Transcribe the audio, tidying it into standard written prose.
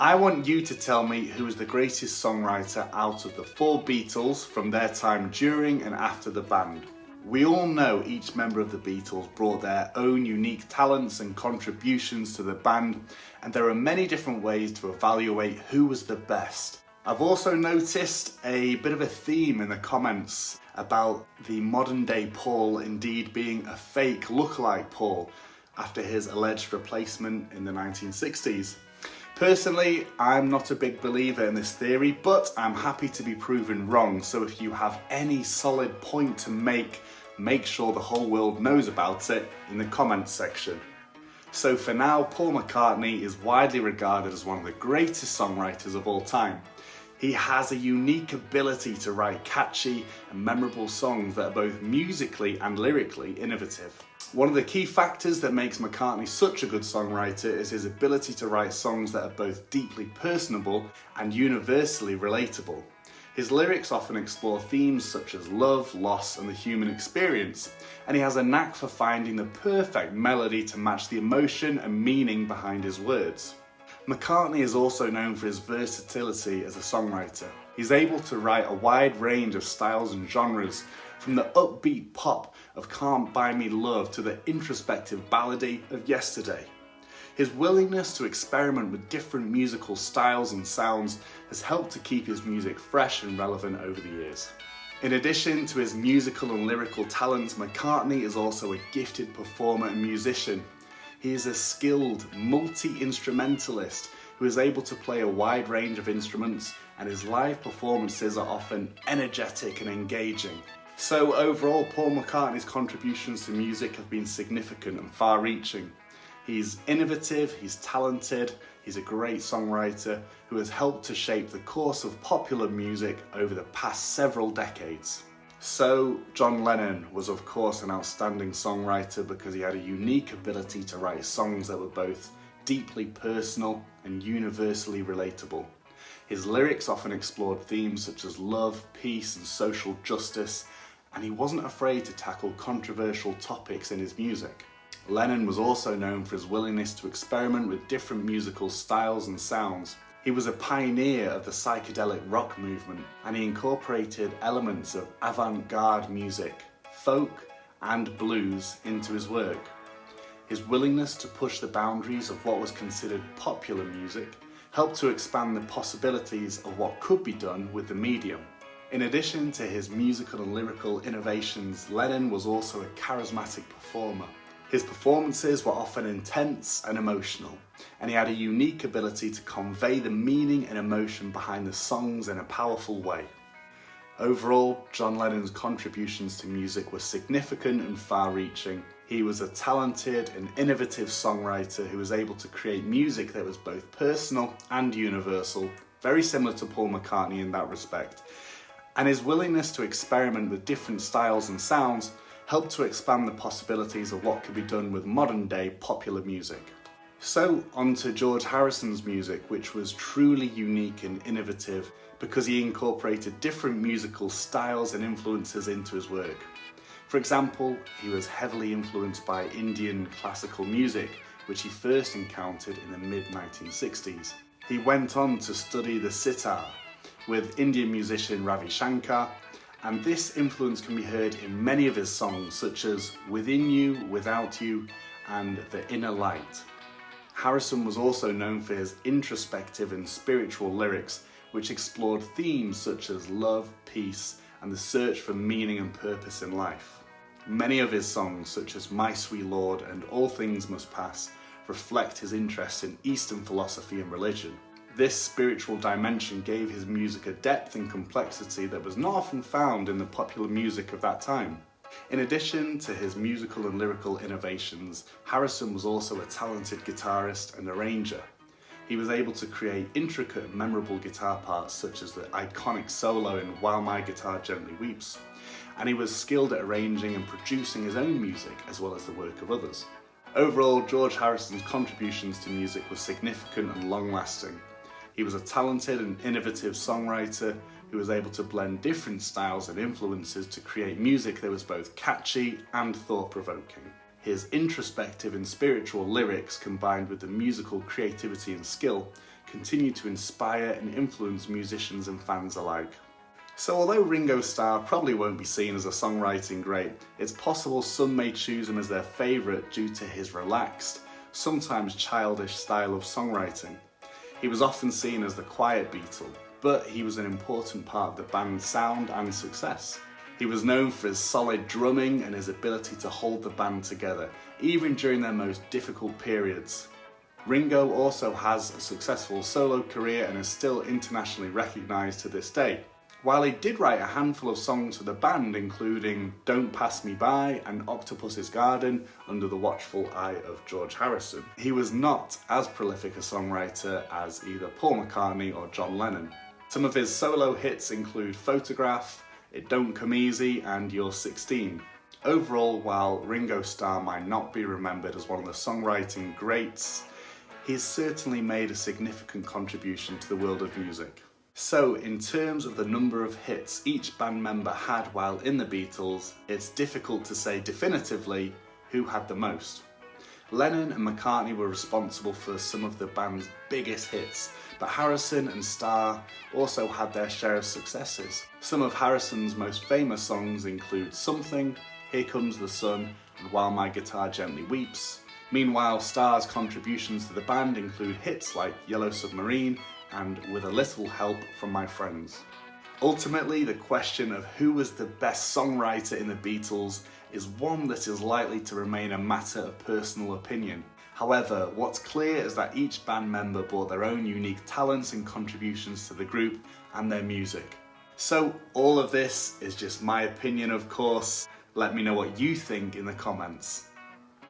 I want you to tell me who is the greatest songwriter out of the four Beatles from their time during and after the band. We all know each member of the Beatles brought their own unique talents and contributions to the band, and there are many different ways to evaluate who was the best. I've also noticed a bit of a theme in the comments about the modern day Paul indeed being a fake lookalike Paul after his alleged replacement in the 1960s. Personally, I'm not a big believer in this theory, but I'm happy to be proven wrong, so if you have any solid point to make sure the whole world knows about it in the comments section. So for now, Paul McCartney is widely regarded as one of the greatest songwriters of all time. He has a unique ability to write catchy and memorable songs that are both musically and lyrically innovative. One of the key factors that makes McCartney such a good songwriter is his ability to write songs that are both deeply personable and universally relatable. His lyrics often explore themes such as love, loss, and the human experience, and he has a knack for finding the perfect melody to match the emotion and meaning behind his words. McCartney is also known for his versatility as a songwriter. He's able to write a wide range of styles and genres, from the upbeat pop of Can't Buy Me Love to the introspective ballady of Yesterday. His willingness to experiment with different musical styles and sounds has helped to keep his music fresh and relevant over the years. In addition to his musical and lyrical talents, McCartney is also a gifted performer and musician. He is a skilled multi-instrumentalist who is able to play a wide range of instruments, and his live performances are often energetic and engaging. So overall, Paul McCartney's contributions to music have been significant and far-reaching. He's innovative, he's talented, he's a great songwriter who has helped to shape the course of popular music over the past several decades. So, John Lennon was of course an outstanding songwriter because he had a unique ability to write songs that were both deeply personal and universally relatable. His lyrics often explored themes such as love, peace, and social justice, and he wasn't afraid to tackle controversial topics in his music. Lennon was also known for his willingness to experiment with different musical styles and sounds. He was a pioneer of the psychedelic rock movement, and he incorporated elements of avant-garde music, folk, and blues into his work. His willingness to push the boundaries of what was considered popular music helped to expand the possibilities of what could be done with the medium. In addition to his musical and lyrical innovations, Lennon was also a charismatic performer. His performances were often intense and emotional, and he had a unique ability to convey the meaning and emotion behind the songs in a powerful way. Overall, John Lennon's contributions to music were significant and far-reaching. He was a talented and innovative songwriter who was able to create music that was both personal and universal, very similar to Paul McCartney in that respect. And his willingness to experiment with different styles and sounds helped to expand the possibilities of what could be done with modern day popular music. So on to George Harrison's music, which was truly unique and innovative because he incorporated different musical styles and influences into his work. For example, he was heavily influenced by Indian classical music, which he first encountered in the mid-1960s. He went on to study the sitar with Indian musician Ravi Shankar, and this influence can be heard in many of his songs such as Within You, Without You, and The Inner Light. Harrison was also known for his introspective and spiritual lyrics, which explored themes such as love, peace, and the search for meaning and purpose in life. Many of his songs, such as My Sweet Lord and All Things Must Pass, reflect his interest in Eastern philosophy and religion. This spiritual dimension gave his music a depth and complexity that was not often found in the popular music of that time. In addition to his musical and lyrical innovations, Harrison was also a talented guitarist and arranger. He was able to create intricate and memorable guitar parts such as the iconic solo in While My Guitar Gently Weeps, and he was skilled at arranging and producing his own music as well as the work of others. Overall, George Harrison's contributions to music were significant and long-lasting. He was a talented and innovative songwriter who was able to blend different styles and influences to create music that was both catchy and thought-provoking. His introspective and spiritual lyrics, combined with the musical creativity and skill, continue to inspire and influence musicians and fans alike. So although Ringo Starr probably won't be seen as a songwriting great, it's possible some may choose him as their favourite due to his relaxed, sometimes childish style of songwriting. He was often seen as the quiet Beatle, but he was an important part of the band's sound and success. He was known for his solid drumming and his ability to hold the band together, even during their most difficult periods. Ringo also has a successful solo career and is still internationally recognised to this day. While he did write a handful of songs for the band, including Don't Pass Me By and Octopus's Garden under the watchful eye of George Harrison, he was not as prolific a songwriter as either Paul McCartney or John Lennon. Some of his solo hits include Photograph, It Don't Come Easy and You're 16. Overall, while Ringo Starr might not be remembered as one of the songwriting greats, he's certainly made a significant contribution to the world of music. So, in terms of the number of hits each band member had while in the Beatles, it's difficult to say definitively who had the most. Lennon and McCartney were responsible for some of the band's biggest hits, but Harrison and Starr also had their share of successes. Some of Harrison's most famous songs include Something, Here Comes the Sun, and While My Guitar Gently Weeps. Meanwhile, Starr's contributions to the band include hits like Yellow Submarine and With a Little Help from My Friends. Ultimately, the question of who was the best songwriter in the Beatles is one that is likely to remain a matter of personal opinion. However, what's clear is that each band member brought their own unique talents and contributions to the group and their music. So, all of this is just my opinion, of course. Let me know what you think in the comments.